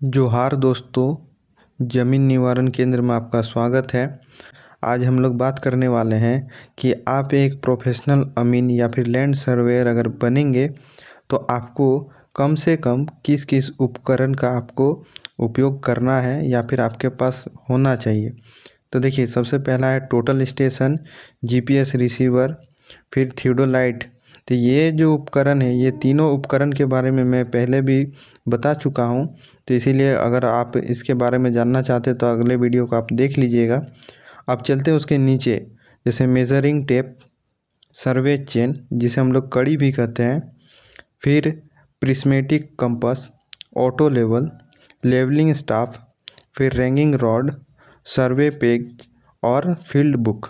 जोहार दोस्तों, ज़मीन निवारण केंद्र में आपका स्वागत है। आज हम लोग बात करने वाले हैं कि आप एक प्रोफेशनल अमीन या फिर लैंड सर्वेयर अगर बनेंगे तो आपको कम से कम किस किस उपकरण का आपको उपयोग करना है या फिर आपके पास होना चाहिए। तो देखिए, सबसे पहला है टोटल स्टेशन, जीपीएस रिसीवर, फिर थियोडोलाइट। तो ये जो उपकरण है, ये तीनों उपकरण के बारे में मैं पहले भी बता चुका हूँ। तो इसीलिए अगर आप इसके बारे में जानना चाहते तो अगले वीडियो को आप देख लीजिएगा। अब चलते हैं उसके नीचे, जैसे मेजरिंग टेप, सर्वे चेन जिसे हम लोग कड़ी भी कहते हैं, फिर prismatic compass, auto level, levelling staff, फिर रैंगिंग रॉड, सर्वे पेज और फील्ड बुक।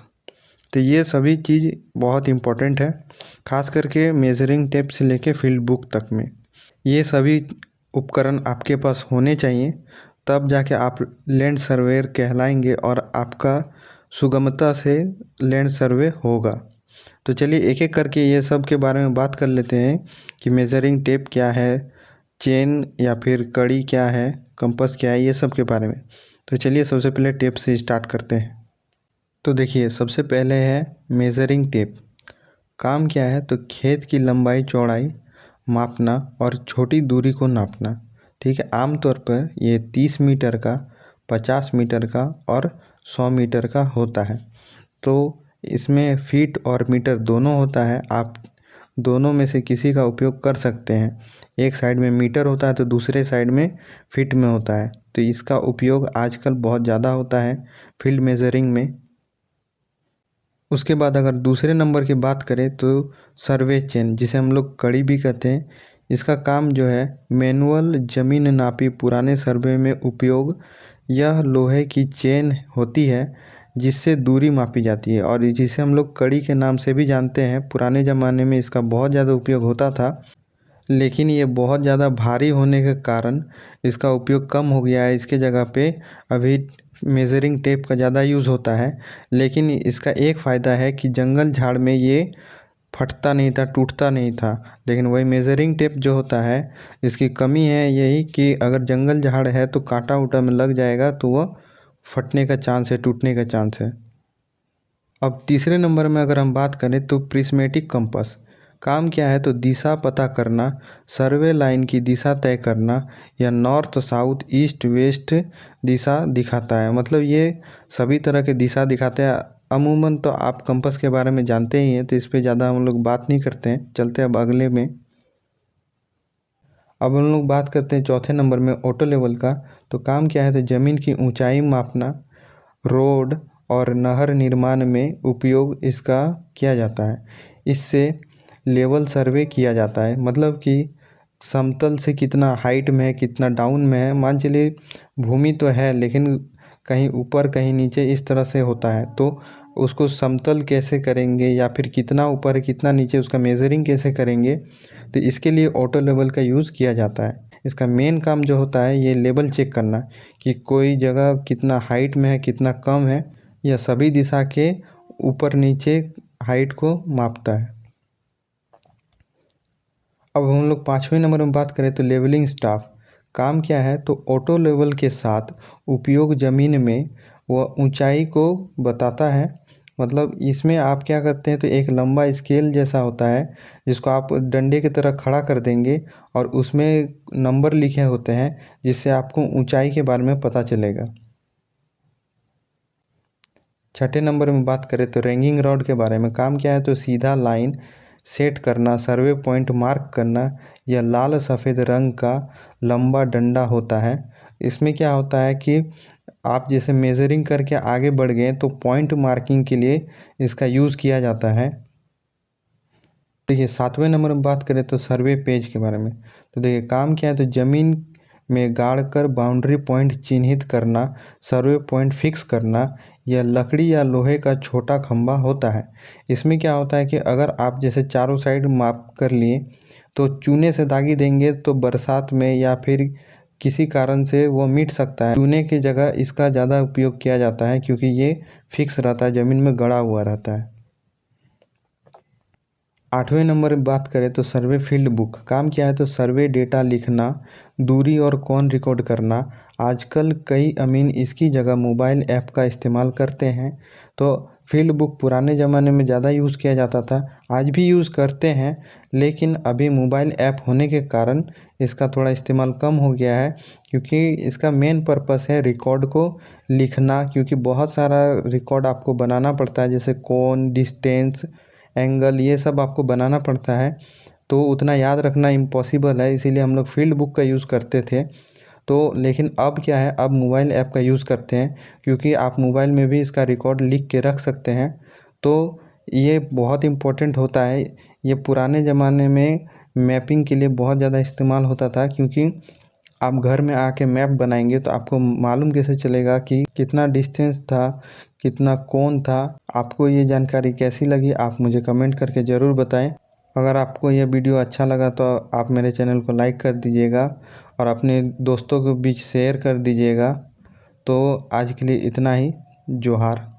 तो ये सभी चीज़ बहुत इम्पोर्टेंट है, खास करके मेजरिंग टेप से लेके फील्ड बुक तक में। ये सभी उपकरण आपके पास होने चाहिए, तब जाके आप लैंड सर्वेयर कहलाएंगे और आपका सुगमता से लैंड सर्वे होगा। तो चलिए एक एक करके ये सब के बारे में बात कर लेते हैं कि मेजरिंग टेप क्या है, चेन या फिर कड़ी क्या है, कंपास क्या है, ये सब के बारे में। तो चलिए सबसे पहले टेप से स्टार्ट करते हैं। तो देखिए, सबसे पहले है मेजरिंग टेप। काम क्या है, तो खेत की लंबाई चौड़ाई मापना और छोटी दूरी को नापना। ठीक है, आमतौर पर ये 30 मीटर का, 50 मीटर का और 100 मीटर का होता है। तो इसमें फीट और मीटर दोनों होता है, आप दोनों में से किसी का उपयोग कर सकते हैं। एक साइड में मीटर होता है तो दूसरे साइड में फीट में होता है। तो इसका उपयोग आजकल बहुत ज़्यादा होता है फील्ड मेजरिंग में। उसके बाद अगर दूसरे नंबर की बात करें तो सर्वे चेन, जिसे हम लोग कड़ी भी कहते हैं। इसका काम जो है मैनुअल ज़मीन नापी पुराने सर्वे में उपयोग। यह लोहे की चेन होती है जिससे दूरी मापी जाती है और जिसे हम लोग कड़ी के नाम से भी जानते हैं। पुराने ज़माने में इसका बहुत ज़्यादा उपयोग होता था, लेकिन ये बहुत ज़्यादा भारी होने के कारण इसका उपयोग कम हो गया है। इसके जगह पे अभी मेजरिंग टेप का ज़्यादा यूज़ होता है। लेकिन इसका एक फ़ायदा है कि जंगल झाड़ में ये फटता नहीं था, टूटता नहीं था। लेकिन वही मेजरिंग टेप जो होता है, इसकी कमी है यही कि अगर जंगल झाड़ है तो कांटा उटा में लग जाएगा तो वह फटने का चांस है, टूटने का चांस है। अब तीसरे नंबर में अगर हम बात करें तो प्रिस्मेटिक कंपास। काम क्या है, तो दिशा पता करना, सर्वे लाइन की दिशा तय करना या नॉर्थ साउथ ईस्ट वेस्ट दिशा दिखाता है। मतलब ये सभी तरह के दिशा दिखाते हैं। अमूमन तो आप कंपास के बारे में जानते ही हैं, तो इस पे ज़्यादा हम लोग बात नहीं करते हैं। चलते हैं अब अगले में। अब हम लोग बात करते हैं चौथे नंबर में ऑटो लेवल का। तो काम क्या है, तो ज़मीन की ऊंचाई मापना, रोड और नहर निर्माण में उपयोग इसका किया जाता है। इससे लेवल सर्वे किया जाता है, मतलब कि समतल से कितना हाइट में है, कितना डाउन में है। मान चलिए भूमि तो है लेकिन कहीं ऊपर कहीं नीचे इस तरह से होता है, तो उसको समतल कैसे करेंगे या फिर कितना ऊपर है कितना नीचे, उसका मेजरिंग कैसे करेंगे। तो इसके लिए ऑटो लेवल का यूज़ किया जाता है। इसका मेन काम जो होता है ये लेवल चेक करना कि कोई जगह कितना हाइट में है, कितना कम है, या सभी दिशा के ऊपर नीचे हाइट को मापता है। अब हम लोग पाँचवें नंबर में बात करें तो लेवलिंग स्टाफ। काम क्या है, तो ऑटो लेवल के साथ उपयोग ज़मीन में वह ऊंचाई को बताता है। मतलब इसमें आप क्या करते हैं, तो एक लंबा स्केल जैसा होता है जिसको आप डंडे की तरह खड़ा कर देंगे और उसमें नंबर लिखे होते हैं जिससे आपको ऊंचाई के बारे में पता चलेगा। छठे नंबर में बात करें तो रैंगिंग रॉड के बारे में। काम क्या है, तो सीधा लाइन सेट करना, सर्वे पॉइंट मार्क करना। यह लाल सफ़ेद रंग का लंबा डंडा होता है। इसमें क्या होता है कि आप जैसे मेजरिंग करके आगे बढ़ गए तो पॉइंट मार्किंग के लिए इसका यूज़ किया जाता है। देखिए सातवें नंबर में बात करें तो सर्वे पेज के बारे में। तो देखिए काम क्या है, तो ज़मीन में गाड़ कर बाउंड्री पॉइंट चिन्हित करना, सर्वे पॉइंट फिक्स करना। यह लकड़ी या लोहे का छोटा खंभा होता है। इसमें क्या होता है कि अगर आप जैसे चारों साइड माप कर लिए तो चूने से दागी देंगे तो बरसात में या फिर किसी कारण से वो मिट सकता है। चूने की जगह इसका ज़्यादा उपयोग किया जाता है क्योंकि ये फिक्स रहता है, ज़मीन में गड़ा हुआ रहता है। 8वें नंबर में बात करें तो सर्वे फील्ड बुक। काम क्या है तो सर्वे डेटा लिखना, दूरी और कोण रिकॉर्ड करना। आजकल कई अमीन इसकी जगह मोबाइल ऐप का इस्तेमाल करते हैं। तो फील्ड बुक पुराने ज़माने में ज़्यादा यूज़ किया जाता था, आज भी यूज़ करते हैं, लेकिन अभी मोबाइल ऐप होने के कारण इसका थोड़ा इस्तेमाल कम हो गया है, क्योंकि इसका मेन पर्पस है रिकॉर्ड को लिखना। क्योंकि बहुत सारा रिकॉर्ड आपको बनाना पड़ता है, जैसे कोण, डिस्टेंस, एंगल, ये सब आपको बनाना पड़ता है, तो उतना याद रखना इम्पॉसिबल है। इसीलिए हम लोग फील्ड बुक का यूज़ करते थे। तो लेकिन अब क्या है, अब मोबाइल ऐप का यूज़ करते हैं, क्योंकि आप मोबाइल में भी इसका रिकॉर्ड लिख के रख सकते हैं। तो ये बहुत इम्पोर्टेंट होता है। ये पुराने ज़माने में मैपिंग के लिए बहुत ज़्यादा इस्तेमाल होता था, क्योंकि आप घर में आके मैप बनाएंगे तो आपको मालूम कैसे चलेगा कि कितना डिस्टेंस था, कितना कोण था। आपको ये जानकारी कैसी लगी, आप मुझे कमेंट करके ज़रूर बताएं। अगर आपको यह वीडियो अच्छा लगा तो आप मेरे चैनल को लाइक कर दीजिएगा और अपने दोस्तों के बीच शेयर कर दीजिएगा। तो आज के लिए इतना ही। जोहार।